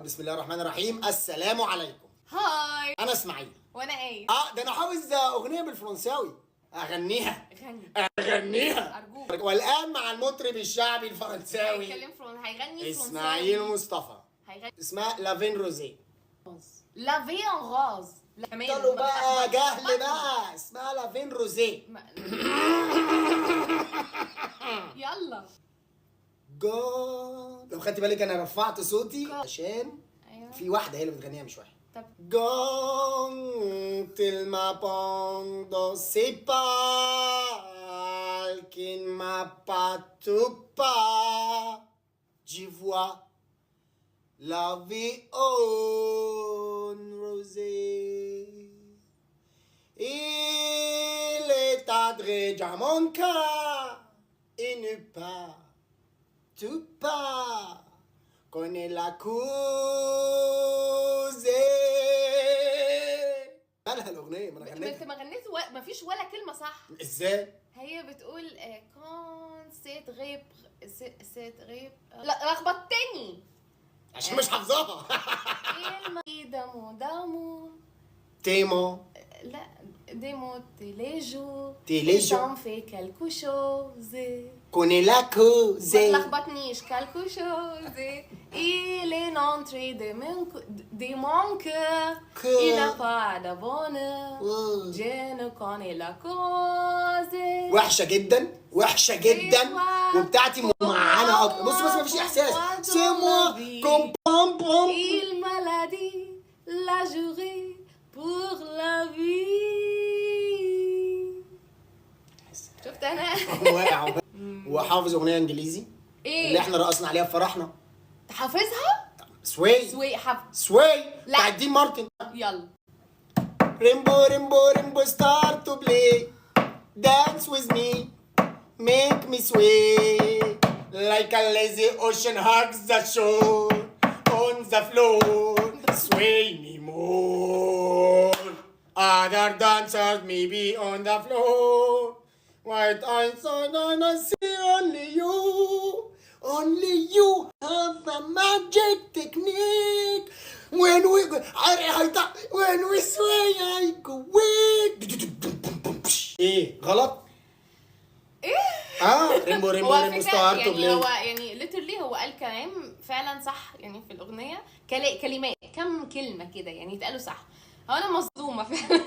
بسم الله الرحمن الرحيم. السلام عليكم. هاي. انا اسماعيل. وانا ايه؟ ده انا حافظ اغنيه بالفرنساوي اغنيها. غني ارجوك. والان مع المطرب الشعبي الفرنساوي هيغني فرنساوي. اسماعيل مصطفى. هيغني اسمها لافين روزي. لا في ان غاز. قالوا بقى جهل بقى، اسمها لافين روزي. يلا جون. لو خدت بالك انا رفعت صوتي عشان ايوه في واحده هي اللي بتغنيها مش واحد. طب Quand il m'apprend dans ses pas, qu'il m'a pas tout pas, j'y vois la vie en rosée. Il est adré à mon cœur, et ne pas tout pas, connaît la cause. مالها الاغنيه؟ ما انا انت غنيتها. ما غنيت مفيش ولا كلمه صح. ازاي؟ هي بتقول كون سيت غيب سيت غيب. لا لخبطتني. عشان مش حافظاها. دامو دامو تيمو لا ديمو تيليجو تيليجو. سام في كالكو شوز. كوني لا ما كوزي. تلخبطنيش quelque chose. Il est entré de mon cœur. Il n'a pas de bonheur. Je ne connais la cause. وحشه جدا وحشه جدا وبتاعتي ممعنه اكتر. بص مفيش احساس. سي موا كوم بوم بوم. Il m'a l'a dit la journée pour la vie. شفت انا؟ واقع وحافظ اغنيه انجليزي ايه اللي احنا رقصنا عليها في فرحنا. تحافظها؟ سوي سوي حفظ. سوي لا. بتاعت دين مارتن. يلا ريمبو ريمبو ريمبو ستارت تو بلاي dance with me make me sway like a lazy ocean hugs the shore on the floor sway me more other dancers may be on the floor white eyes on I see only you have a magic technique when we sway I go weak. ايه غلط؟ ايه؟ ريمبو ريمبو هو ريمبو فكرة ستارت يعني هو يعني ليترلي هو قال كلام فعلا صح يعني في الأغنية كلمات كم كلمة كده يعني يتقالوا صح. هو أنا مصدومة فعلا.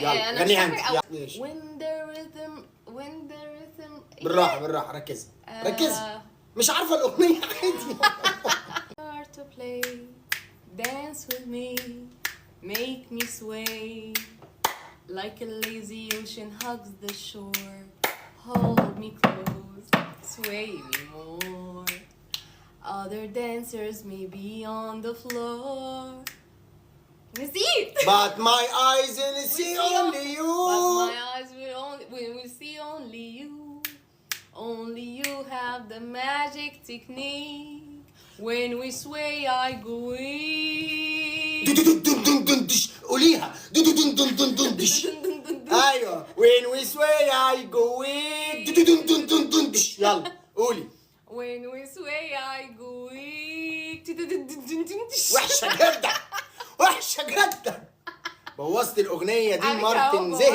يلا أنا مش غنيها فاكرة انت. أول. ماشي. when the rhythm بالراحة بالراحة ركزي ركزي. مش عارفة الأغنية عادي. start to play dance with me make me sway like a lazy ocean hugs the shore hold me close sway me more other dancers may be on the floor. نسيت. But my eyes will see only you. But my eyes will see only you. Only you have the magic technique. When we sway I go weak. دن دن دن دن دش. قوليها دن دن دن دن دن دش. أيوة when we sway I go weak. دن دن دن دن دن دش. يلا قولي. When we sway I go weak. وحشة جدا وحشة جدا. بوظت الأغنية دي عارفة مارتن هو زهق.